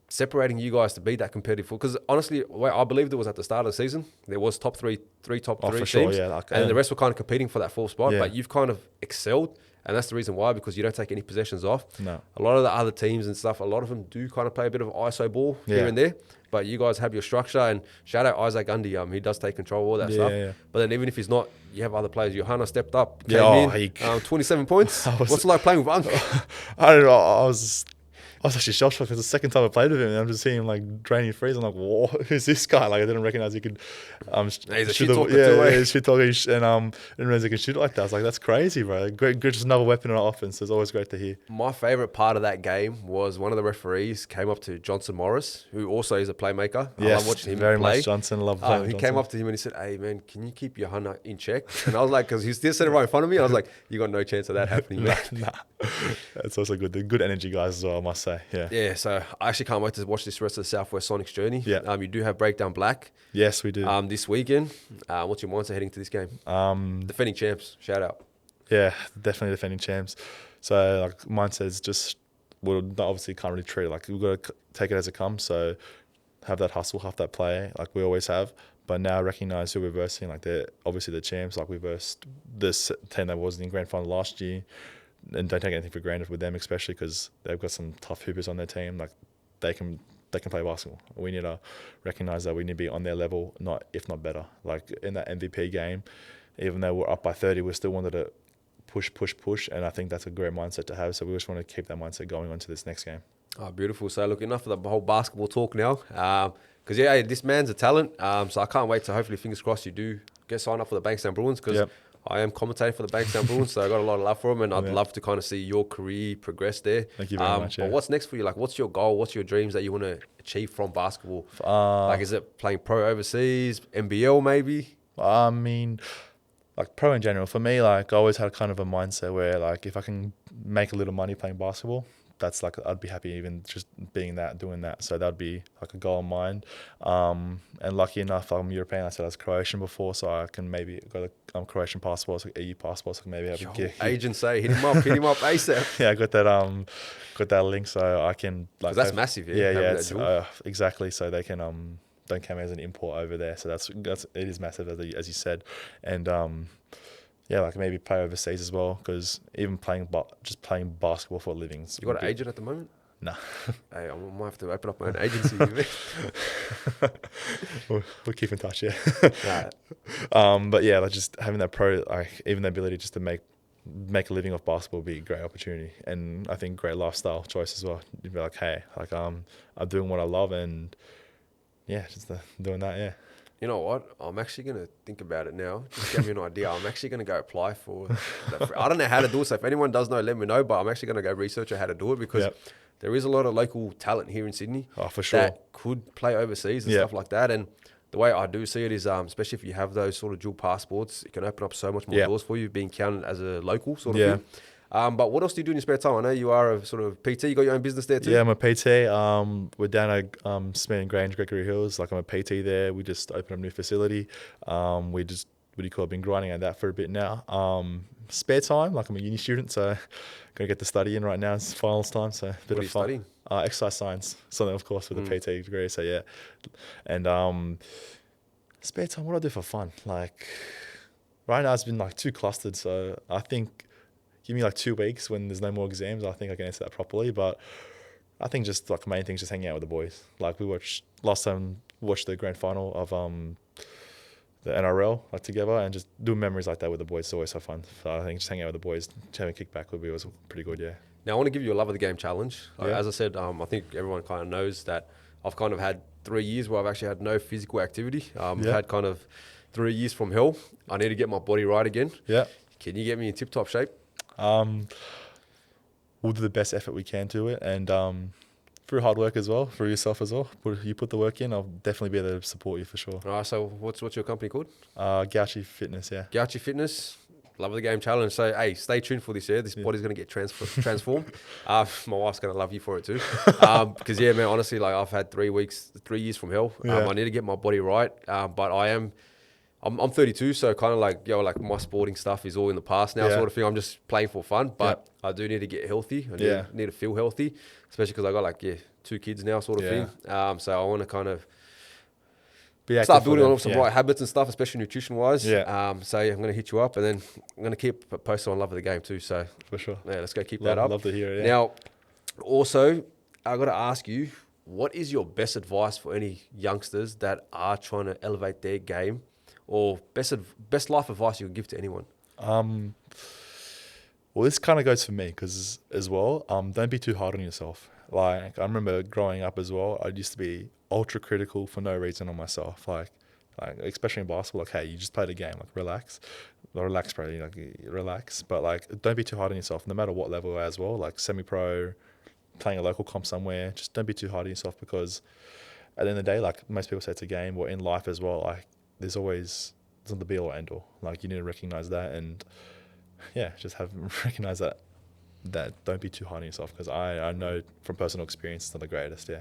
separating you guys to be that competitive. Because honestly, I believe it was at the start of the season, there was top three top three for teams, sure, yeah, like, and the rest were kind of competing for that 4th spot. Yeah. But you've kind of excelled, and that's the reason why, because you don't take any possessions off. No. A lot of the other teams and stuff, a lot of them do kind of play a bit of ISO ball here Yeah. and there, but you guys have your structure. And shout out Isaac Gundy, he does take control of all that stuff. Yeah. But then even if he's not, you have other players. Johanna stepped up, Yeah, came in, 27 points. What's it like playing with Unc? I don't know. I was actually shell shocked, because the second time I played with him, and I'm just seeing him like draining threes. I'm like, whoa, who's this guy? Like I didn't recognize he could. He's a shoot shit the- talker yeah, too, eh? yeah, shit talker. And didn't realize he could shoot like that. I was like, that's crazy, bro. Great, just another weapon on our offense. It's always great to hear. My favourite part of that game was one of the referees came up to Johnson Morris, who also is a playmaker. I love watching him very play. much Johnson. Love playing He with came Johnson. up to him and he said, hey, man, can you keep Johanna in check? And I was like, because he's still sitting right in front of me. I was like, you got no chance of that happening, man. Nah. That's also good. They're good energy guys as well, I must say. Yeah. Yeah, so I actually can't wait to watch this rest of the Southwest Sonics journey. Yeah. You do have Breakdown Black Yes, we do. this weekend. What's your mindset heading to this game? Defending champs, shout out. Yeah, definitely defending champs. So like mine says, just obviously can't really treat it like we've got to take it as it comes. So have that hustle, have that play like we always have. but now I recognise who we're versing. Like they're obviously the champs. Like we versed this team that was in grand final last year, and don't take anything for granted with them, especially because they've got some tough hoopers on their team. Like they can play basketball. We need to recognise that we need to be on their level, if not better. Like in that MVP game, even though we're up by 30, we still wanted to push, and I think that's a great mindset to have. So we just want to keep that mindset going on to this next game. Oh, beautiful. So look, enough of the whole basketball talk now. Because this man's a talent. So I can't wait to hopefully, fingers crossed, you do get signed up for the Bankstown Bruins, because I am commentating for the Bankstown Bruins, so I got a lot of love for him, and I'd love to kind of see your career progress there. Thank you very much. But what's next for you? Like, what's your goal? What's your dreams that you want to achieve from basketball? Is it playing pro overseas, NBL maybe? I mean, like pro in general. For me, like I always had kind of a mindset where like if I can make a little money playing basketball, that's like I'd be happy even just doing that. So that'd be like a goal of mine. And lucky enough, I'm European. I said I was Croatian before, so I can maybe got a Croatian passport, so EU passport, so I can maybe have a gig. Agent say hit him up ASAP. Yeah, I got that link, so I can like. 'Cause that's massive. Exactly. So they can don't come as an import over there. So it is massive as you said, and like maybe play overseas as well, because even playing basketball for a living. You got an agent at the moment? No. Hey, I might have to open up my own agency. We'll keep in touch, yeah. Nah. But yeah, like just having that even the ability just to make a living off basketball would be a great opportunity, and I think great lifestyle choice as well. You'd be like, hey, like I'm doing what I love, and yeah, just doing that, yeah. You know what? I'm actually going to think about it now. Just give me an idea. I'm actually going to go apply for I don't know how to do it. So if anyone does know, let me know. But I'm actually going to go research how to do it, because there is a lot of local talent here in Sydney. Oh, for sure. That could play overseas and stuff like that. And the way I do see it is, especially if you have those sort of dual passports, it can open up so much more doors for you, being counted as a local sort of thing. But what else do you do in your spare time? I know you are a sort of PT. You got your own business there too? Yeah, I'm a PT. We're down at Smith and Grange, Gregory Hills. Like I'm a PT there. We just opened a new facility. We just, been grinding at that for a bit now. Spare time, like I'm a uni student, so going to get to study in right now. It's finals time, so a bit of fun. Studying? Exercise science. Something, of course, with a PT degree. So yeah. And spare time, what do I do for fun? Like right now it's been like too clustered, so I think give me like 2 weeks when there's no more exams, I think I can answer that properly. But I think just like the main thing is just hanging out with the boys. Like we watched the grand final of the NRL like together, and just doing memories like that with the boys is always so fun. So I think just hanging out with the boys, having a kickback would be always pretty good, yeah. Now I want to give you a love of the game challenge. As I said, I think everyone kind of knows that I've kind of had 3 years where I've actually had no physical activity. I've had kind of 3 years from hell. I need to get my body right again. Yeah. Can you get me in tip-top shape? We'll do the best effort we can to it, and through hard work as well, through yourself as well. You put the work in, I'll definitely be able to support you for sure. All right, so what's your company called? Gauchi Fitness, yeah. Gauchi Fitness, love of the game challenge. So, hey, stay tuned for this year. This body's going to get transformed. My wife's going to love you for it too. Because, yeah, man, honestly, like I've had 3 years from hell. I need to get my body right, but I'm 32, so kind of like, my sporting stuff is all in the past now, sort of thing. I'm just playing for fun, but I do need to get healthy. I need to feel healthy, especially because I got 2 kids now, sort of thing. So I want to kind of start building on some right habits and stuff, especially nutrition-wise. So I'm going to hit you up, and then I'm going to keep posting on Love of the Game too. So for sure, let's go keep that up. Love to hear it. Now, also, I got to ask you, what is your best advice for any youngsters that are trying to elevate their game? Or best life advice you could give to anyone? Well, this kind of goes for me because as well, don't be too hard on yourself. Like I remember growing up as well, I used to be ultra critical for no reason on myself. Like especially in basketball, like hey, you just played a game, like relax, bro, relax. But like don't be too hard on yourself, no matter what level as well. Like semi-pro, playing a local comp somewhere, just don't be too hard on yourself, because at the end of the day, like most people say, it's a game. Or in life as well, like. It's not the be all or end all. Like you need to recognize that, and just recognize that don't be too hard on yourself, because I know from personal experience it's not the greatest. Yeah.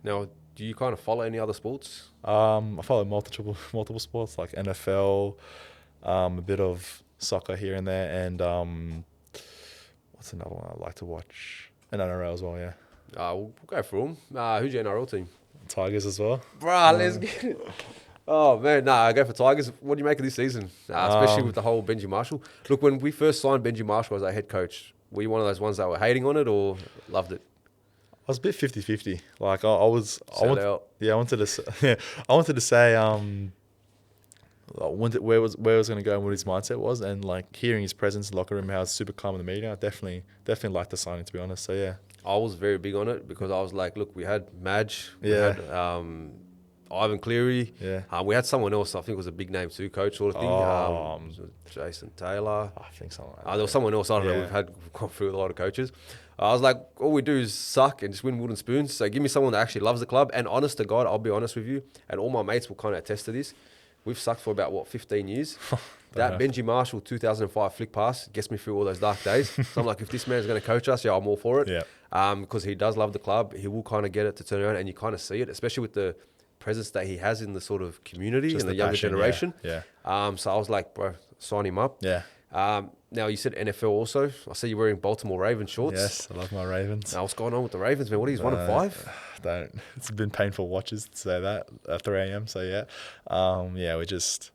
Now, do you kind of follow any other sports? I follow multiple sports like NFL, a bit of soccer here and there, and what's another one I like to watch? And NRL as well. Yeah. We'll go for them. Who's your NRL team? Tigers as well. Bruh, let's get it. Oh man, nah, I go for Tigers. What do you make of this season? Especially with the whole Benji Marshall. Look, when we first signed Benji Marshall as our head coach, were you one of those ones that were hating on it or loved it? I was a bit 50-50. Like I Out. wanted to I wanted to say I wanted where was going to go and what his mindset was, and like hearing his presence in the locker room, how it's super calm in the meeting. I definitely liked the signing, to be honest. So yeah. I was very big on it because I was like, look, we had Madge, we Yeah. had Ivan Cleary, Yeah. We had someone else. I think it was a big name too, coach sort of thing. Was it Jason Taylor. I think something like There that. was someone else. I don't know. Yeah. We've gone through with a lot of coaches. I was like, all we do is suck and just win wooden spoons. So give me someone that actually loves the club. And honest to God, I'll be honest with you, and all my mates will kind of attest to this. We've sucked for about 15 years. That Benji Marshall 2005 flick pass gets me through all those dark days. So I'm like, if this man's going to coach us, I'm all for it. Yeah. Because he does love the club. He will kind of get it to turn around, and you kind of see it, especially with the presence that he has in the sort of community Just and the the younger passion, generation. yeah. So I was like, bro, sign him up. Yeah. Now you said NFL also. I see you're wearing Baltimore Ravens shorts. Yes, I love my Ravens. Now what's going on with the Ravens, man? What are you, 1-5? Don't. It's been painful watches to say that at 3 a.m. So yeah, yeah, we just,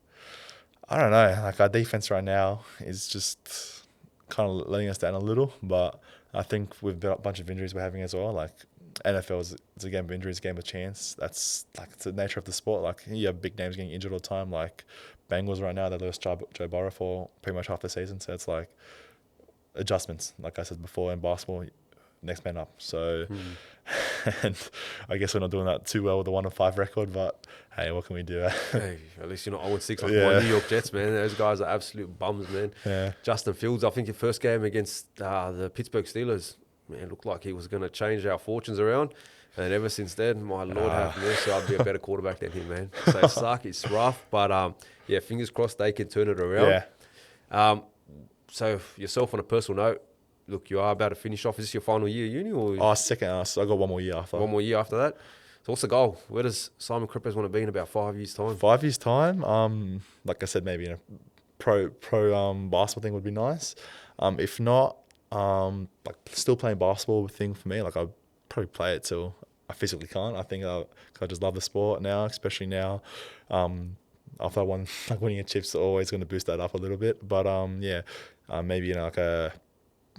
I don't know. Like our defense right now is just kind of letting us down a little, but I think with a bunch of injuries we're having as well, like NFL is it's a game of injuries, game of chance. That's like it's the nature of the sport. Like you have big names getting injured all the time. Like Bengals right now, they lost Joe Burrow for pretty much half the season. So it's like adjustments, like I said before in basketball, next man up. So, and I guess we're not doing that too well with the 1-5 record, but hey, what can we do? Hey, at least you're not 0-6 like Yeah. my New York Jets, man. Those guys are absolute bums, man. Yeah. Justin Fields, I think your first game against the Pittsburgh Steelers, man, looked like he was going to change our fortunes around. And ever since then, my Lord have mercy, I'd be a better quarterback than him, man. So it sucks, it's rough, but yeah, fingers crossed they can turn it around. Yeah. So yourself on a personal note, look, you are about to finish off. Is this your final year at uni or Second, so I got one more year after. one more year after that? So what's the goal? Where does Simon Krpez want to be in about 5 years' time? 5 years time, like I said, maybe in a pro basketball thing would be nice. If not, like still playing basketball thing for me, like I'd probably play it till I physically can't. I think I just love the sport now, especially now. After I won, like winning a chip's always going to boost that up a little bit. But yeah, maybe like a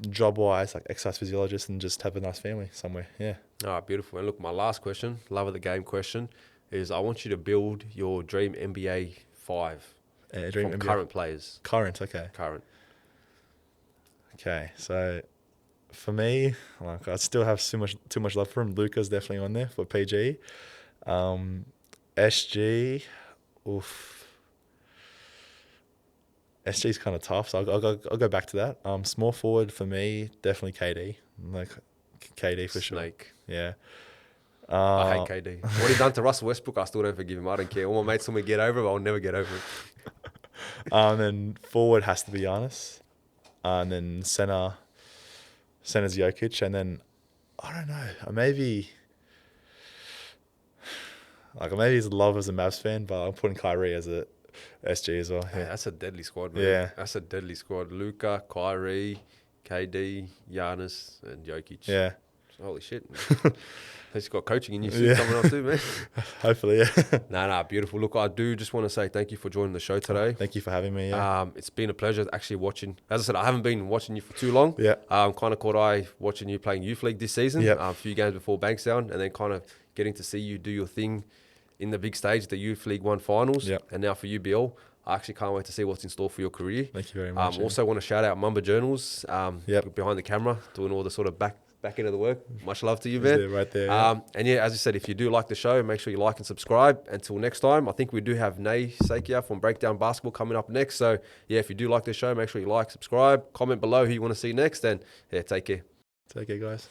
job wise, like exercise physiologist, and just have a nice family somewhere. Yeah. All right, beautiful. And look, my last question, love of the game question, is I want you to build your dream NBA 5 Dream from NBA. current players. Current, okay. Current. Okay, so for me, like I still have too much love for him. Luca's definitely on there for PG. SG, oof. SG's kind of tough, so I'll go back to that. Small forward for me, definitely KD. Like KD for sure. Snake. Yeah. I hate KD. What he done to Russell Westbrook, I still don't forgive him. I don't care. All my mates tell me get over it, but I'll never get over it. Then forward has to be Giannis. And then center's Jokic. And then, I don't know, maybe he's love as a Mavs fan, but I'm putting Kyrie as a SG as well. Yeah, Yeah. that's a deadly squad, man. Yeah. That's a deadly squad. Luka, Kyrie, KD, Giannis, and Jokic. Yeah. Holy shit. At least you got coaching in you soon, Yeah. someone else too, man. Hopefully, yeah. Nah, beautiful. Look, I do just want to say thank you for joining the show today. Thank you for having me. Yeah. It's been a pleasure actually watching. As I said, I haven't been watching you for too long. Yeah. Kind of caught eye watching you playing youth league this season. Yep. A few games before Bankstown, and then kind of getting to see you do your thing in the big stage, the Youth League One finals. Yep. And now for UBL, I actually can't wait to see what's in store for your career. Thank you very much. Yeah. Also want to shout out Mumba Journals. Yep. Behind the camera, doing all the sort of back end of the work. Much love to you, He's man. there, right there, yeah. And yeah, as I said, if you do like the show, make sure you like and subscribe. Until next time, I think we do have Nay Sakia from Breakdown Basketball coming up next. So yeah, if you do like the show, make sure you like, subscribe, comment below who you want to see next, and yeah, take care. Take care, guys.